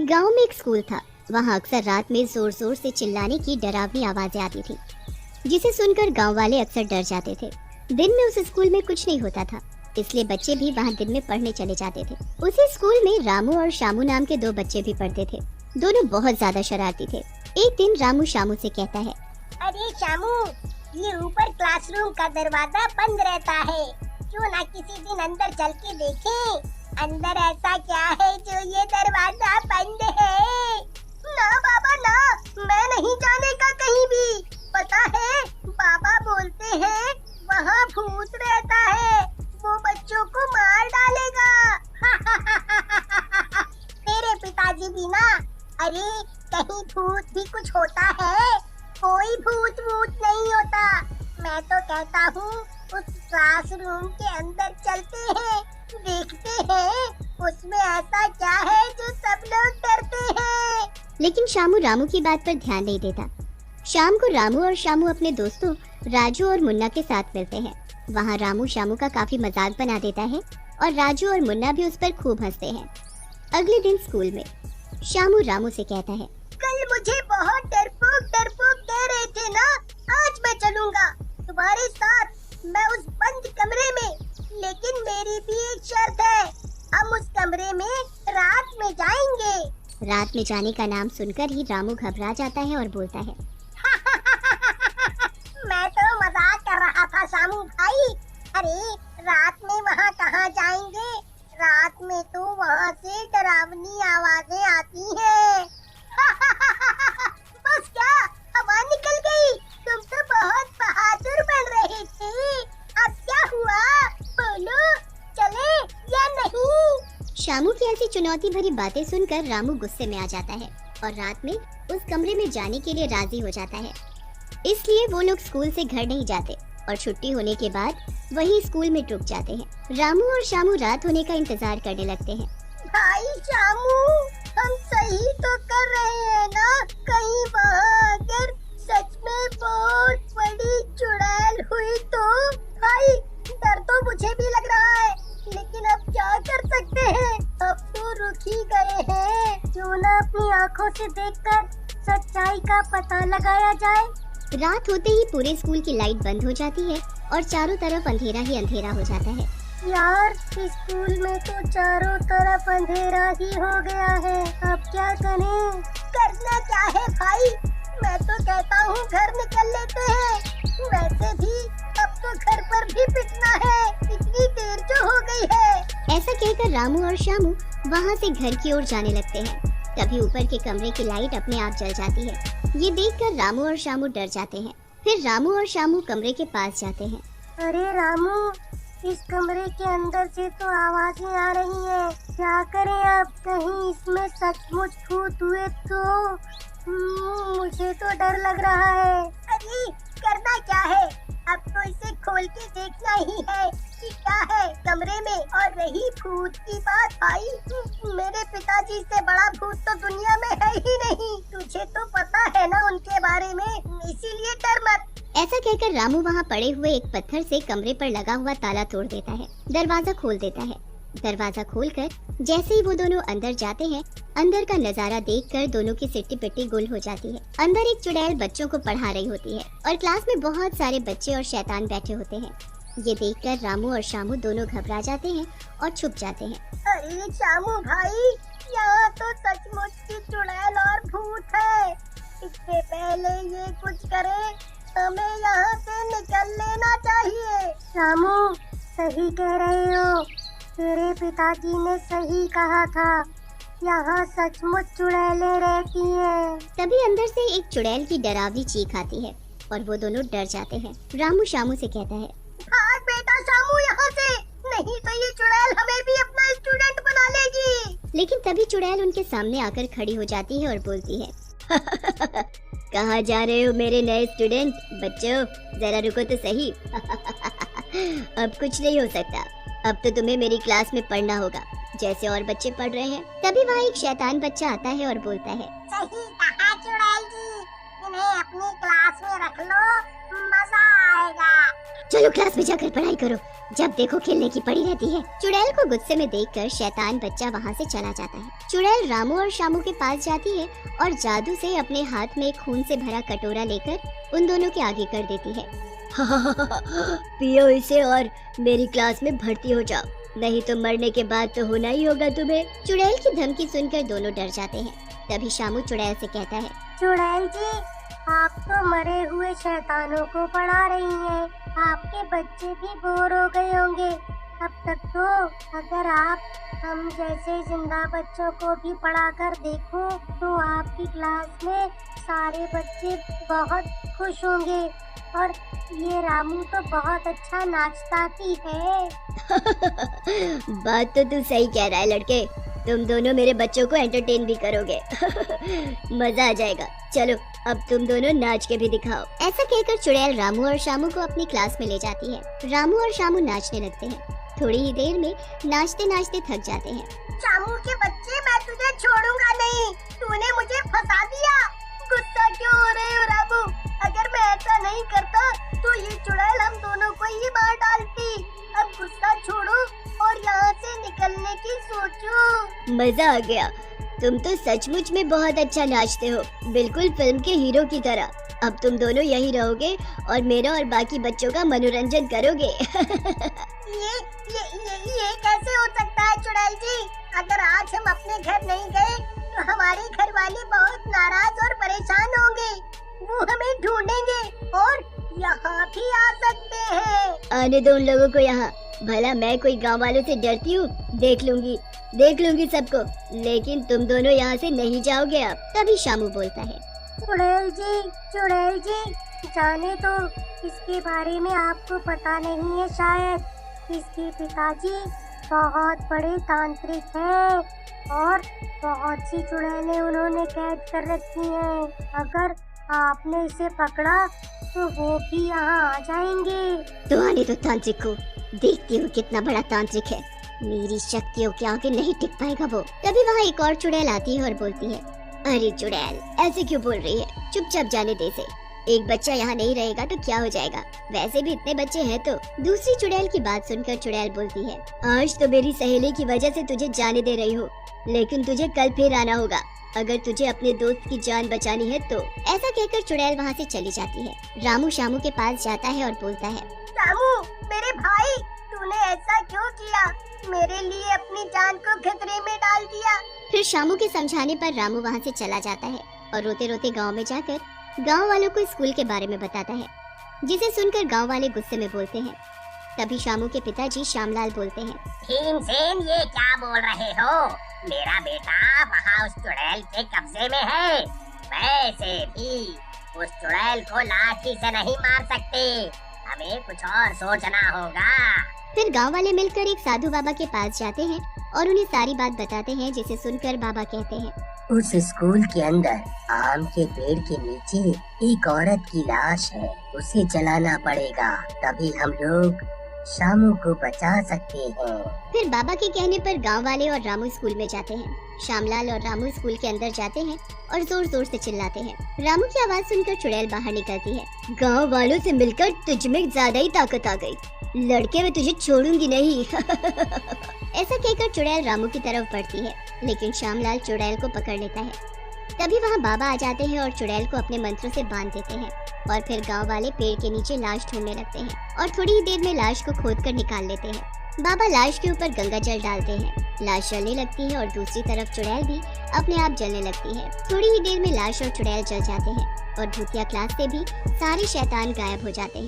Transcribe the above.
एक गांव में एक स्कूल था। वहां अक्सर रात में जोर जोर से चिल्लाने की डरावनी आवाजें आती थी, जिसे सुनकर गांव वाले अक्सर डर जाते थे। दिन में उस स्कूल में कुछ नहीं होता था, इसलिए बच्चे भी वहां दिन में पढ़ने चले जाते थे। उसी स्कूल में रामू और शामू नाम के दो बच्चे भी पढ़ते थे। दोनों बहुत ज्यादा शरारती थे। एक दिन रामू शामू से कहता है, अरे शामू, ये ऊपर क्लासरूम का दरवाजा बंद रहता है, क्यों ना किसी दिन अंदर चल के देखें, अंदर ऐसा क्या है जो ये दरवाजा बंद है। ना बाबा ना, मैं नहीं जाने का कहीं भी। पता है बाबा बोलते हैं वहाँ भूत रहता है, वो बच्चों को मार डालेगा। तेरे पिताजी भी ना, अरे कहीं भूत भी कुछ होता है? कोई भूत वूत नहीं होता। मैं तो कहता हूँ उस क्लासरूम के अंदर चलते हैं, देखते हैं उसमें ऐसा क्या है जो सब लोग डरते हैं। लेकिन शामू रामू की बात पर ध्यान नहीं देता। शाम को रामू और शामू अपने दोस्तों राजू और मुन्ना के साथ मिलते हैं। वहाँ रामू शामू का काफी मजाक बना देता है और राजू और मुन्ना भी उस पर खूब हंसते हैं। अगले दिन स्कूल में शामू रामू से कहता है, कल मुझे बहुत डरपोक कह रहे थे ना, आज मैं चलूँगा तुम्हारे साथ, मैं उस बंद कमरे में। लेकिन मेरी भी एक शर्त है, हम उस कमरे में रात में जाएंगे। रात में जाने का नाम सुनकर ही रामू घबरा जाता है और बोलता है, मैं तो मजाक कर रहा था शामू भाई। अरे रात में वहाँ कहाँ जाएंगे, रात में तो वहाँ से डरावनी आवाजें आती हैं। बस क्या हवा निकल गई, तुम तो बहुत बहादुर बन रहे थे। अब क्या हुआ, बोलो चले या नहीं? शामू की ऐसी चुनौती भरी बातें सुनकर रामू गुस्से में आ जाता है और रात में उस कमरे में जाने के लिए राजी हो जाता है। इसलिए वो लोग स्कूल से घर नहीं जाते और छुट्टी होने के बाद वही स्कूल में रुक जाते हैं। रामू और शामू रात होने का इंतजार करने लगते हैं। भाई शामू, हम सही तो कर रहे हैं ना? कहीं वहाँ अगर सच में बहुत बड़ी चुड़ैल हुई तो? भाई डर तो मुझे भी लग रहा है, लेकिन अब क्या कर सकते हैं, अब तो रुक ही गए हैं। क्यों ना अपनी आँखों से देखकर सच्चाई का पता लगाया जाए। रात होते ही पूरे स्कूल की लाइट बंद हो जाती है और चारों तरफ अंधेरा ही अंधेरा हो जाता है। यार स्कूल में तो चारों तरफ अंधेरा ही हो गया है, अब क्या करें? करना क्या है भाई, मैं तो कहता हूँ घर निकल लेते हैं। वैसे भी अब तो घर पर भी पिटना है, इतनी देर जो हो गई है। ऐसा कहकर रामू और शामू वहाँ से घर की ओर जाने लगते हैं। तभी ऊपर के कमरे की लाइट अपने आप जल जाती है। ये देखकर रामू और शामू डर जाते हैं। फिर रामू और शामू कमरे के पास जाते हैं। अरे रामू, इस कमरे के अंदर से तो आवाजें आ रही हैं, क्या करें अब? कहीं इसमें सचमुच भूत हुए तो? मुझे तो डर लग रहा है। अरे करना क्या है, अब तो इसे खोल के देखना ही है कि क्या है कमरे में। और रही भूत की बात भाई, मेरे पिताजी से बड़ा भूत तो दुनिया में है ही नहीं। तुझे तो पता है ना उनके बारे में, इसीलिए डर मत। ऐसा कहकर रामू वहाँ पड़े हुए एक पत्थर से कमरे पर लगा हुआ ताला तोड़ देता है, दरवाजा खोल देता है। दरवाजा खोलकर जैसे ही वो दोनों अंदर जाते हैं, अंदर का नजारा देखकर दोनों की सिट्टी पिट्टी गुल हो जाती है। अंदर एक चुड़ैल बच्चों को पढ़ा रही होती है और क्लास में बहुत सारे बच्चे और शैतान बैठे होते हैं। ये देखकर रामू और शामू दोनों घबरा जाते हैं और छुप जाते हैं। अरे शामू भाई, यहाँ तो सचमुच की चुड़ैल और भूत है। इससे पहले ये कुछ करे, हमें यहाँ से निकल लेना चाहिए। शामू सही कह रहे हो, तेरे पिताजी ने सही कहा था, यहाँ सचमुच चुड़ैलें रहती हैं। तभी अंदर से एक चुड़ैल की डरावनी चीख आती है और वो दोनों डर जाते हैं। रामू शामू से कहता है, भाग बेटा शामू यहाँ से, नहीं तो ये चुड़ैल हमें भी अपना स्टूडेंट बना लेगी। लेकिन तभी चुड़ैल उनके सामने आकर खड़ी हो जाती है और बोलती है, कहाँ जा रहे हो मेरे नए स्टूडेंट? बच्चों जरा रुको तो सही। अब कुछ नहीं हो सकता, अब तो तुम्हें मेरी क्लास में पढ़ना होगा जैसे और बच्चे पढ़ रहे हैं। तभी वहाँ एक शैतान बच्चा आता है और बोलता है, सही कहा चुड़ैल जी, इन्हें अपनी क्लास में रख लो, मजा आएगा। चलो क्लास में जाकर पढ़ाई करो, जब देखो खेलने की पड़ी रहती है। चुड़ैल को गुस्से में देखकर शैतान बच्चा वहाँ से चला जाता है। चुड़ैल रामू और शामू के पास जाती है और जादू से अपने हाथ में खून से भरा कटोरा लेकर उन दोनों के आगे कर देती है। पियो इसे और मेरी क्लास में भर्ती हो जाओ, नहीं तो मरने के बाद तो होना ही होगा तुम्हें। चुड़ैल की धमकी सुनकर दोनों डर जाते हैं। तभी शामू चुड़ैल से कहता है, चुड़ैल जी, आप तो मरे हुए शैतानों को पढ़ा रही हैं। आपके बच्चे भी बोर हो गए होंगे अब तक तो। अगर आप हम जैसे जिंदा बच्चों को भी पढ़ाकर देखो तो आपकी क्लास में सारे बच्चे बहुत खुश होंगे। और ये रामू तो बहुत अच्छा नाचता भी है। बात तो तू सही कह रहा है लड़के, तुम दोनों मेरे बच्चों को एंटरटेन भी करोगे। मजा आ जाएगा। चलो अब तुम दोनों नाच के भी दिखाओ। ऐसा कहकर चुड़ैल रामू और शामू को अपनी क्लास में ले जाती है। रामू और शामू नाचने लगते हैं। थोड़ी ही देर में नाचते नाचते थक जाते हैं। शामू के बच्चे, मैं तुझे छोड़ूंगा नहीं, तूने मुझे फंसा दिया। गुस्सा क्यों हो रहे हो रामू? अगर मैं ऐसा नहीं करता तो ये चुड़ैल हम दोनों को ही मार डालती। अब गुस्सा छोड़ो और यहाँ से निकलने की सोचो। मजा आ गया, तुम तो सचमुच में बहुत अच्छा नाचते हो, बिल्कुल फिल्म के हीरो की तरह। अब तुम दोनों यहीं रहोगे और मेरा और बाकी बच्चों का मनोरंजन करोगे। ये कैसे हो सकता है चुड़ैल जी? अगर आज हम अपने घर नहीं गए तो हमारे घर वाले बहुत नाराज और परेशान होंगे। वो हमें ढूंढेंगे और यहाँ भी आ सकते हैं। आने दो उन लोगों को यहाँ, भला मैं कोई गांव वालों से डरती हूँ? देख लूंगी सबको, लेकिन तुम दोनों यहाँ से नहीं जाओगे अब। तभी शामू बोलता है, चुड़ैल जी, जाने तो इसके बारे में आपको पता नहीं है शायद। इसके पिताजी बहुत बड़े तांत्रिक हैं और बहुत सी चुड़ैलें उन्होंने कैद कर रखी हैं। अगर आपने इसे पकड़ा तो वो भी यहाँ आ जाएंगे। तो आने दो तांत्रिक को, देखती हूँ कितना बड़ा तांत्रिक है, मेरी शक्तियों के आगे नहीं टिक पाएगा वो। तभी वहाँ एक और चुड़ैल आती है और बोलती है, अरे चुड़ैल ऐसे क्यों बोल रही है, चुपचाप जाने दे इसे। एक बच्चा यहाँ नहीं रहेगा तो क्या हो जाएगा, वैसे भी इतने बच्चे हैं तो। दूसरी चुड़ैल की बात सुनकर चुड़ैल बोलती है, आज तो मेरी सहेली की वजह से तुझे जाने दे रही हूँ, लेकिन तुझे कल फिर आना होगा अगर तुझे अपने दोस्त की जान बचानी है तो। ऐसा कहकर चुड़ैल वहाँ से चली जाती है। रामू शामू के पास जाता है और बोलता है, शामू मेरे भाई, तूने ऐसा क्यों किया? मेरे लिए अपनी जान को खतरे में डाल दिया। फिर शामू के समझाने पर रामू वहाँ से चला जाता है और रोते रोते गांव में जाकर गांव वालों को स्कूल के बारे में बताता है, जिसे सुनकर गांव वाले गुस्से में बोलते हैं। तभी शामू के पिताजी श्यामलाल बोलते हैं, भीमसेन, ये क्या बोल रहे हो? मेरा बेटा वहाँ उस चुड़ैल के कब्जे में है। वैसे भी उस चुड़ैल को लाठी से नहीं मार सकते, हमें कुछ और सोचना होगा। फिर गांव वाले मिलकर एक साधु बाबा के पास जाते हैं और उन्हें सारी बात बताते हैं, जिसे सुनकर बाबा कहते हैं, उस स्कूल के अंदर आम के पेड़ के नीचे एक औरत की लाश है, उसे जलाना पड़ेगा, तभी हम लोग शामू को बचा सकते हैं। फिर बाबा के कहने पर गांव वाले और रामू स्कूल में जाते हैं। श्यामलाल और रामू स्कूल के अंदर जाते हैं और जोर जोर से चिल्लाते हैं। रामू की आवाज सुनकर चुड़ैल बाहर निकलती है। गांव वालों से मिलकर तुझ में ज्यादा ही ताकत आ गई, लड़के मैं तुझे छोड़ूंगी नहीं। ऐसा कहकर चुड़ैल रामू की तरफ बढ़ती है, लेकिन श्यामलाल चुड़ैल को पकड़ लेता है। तभी वहाँ बाबा आ जाते हैं और चुड़ैल को अपने मंत्रों से बांध देते हैं और फिर गांव वाले पेड़ के नीचे लाश ढूंढने लगते हैं और थोड़ी ही देर में लाश को खोदकर निकाल लेते हैं। बाबा लाश के ऊपर गंगा जल डालते हैं, लाश जलने लगती है और दूसरी तरफ चुड़ैल भी अपने आप जलने लगती है। थोड़ी ही देर में लाश और चुड़ैल जल जाते हैं और भूतिया क्लास से भी सारे शैतान गायब हो जाते हैं।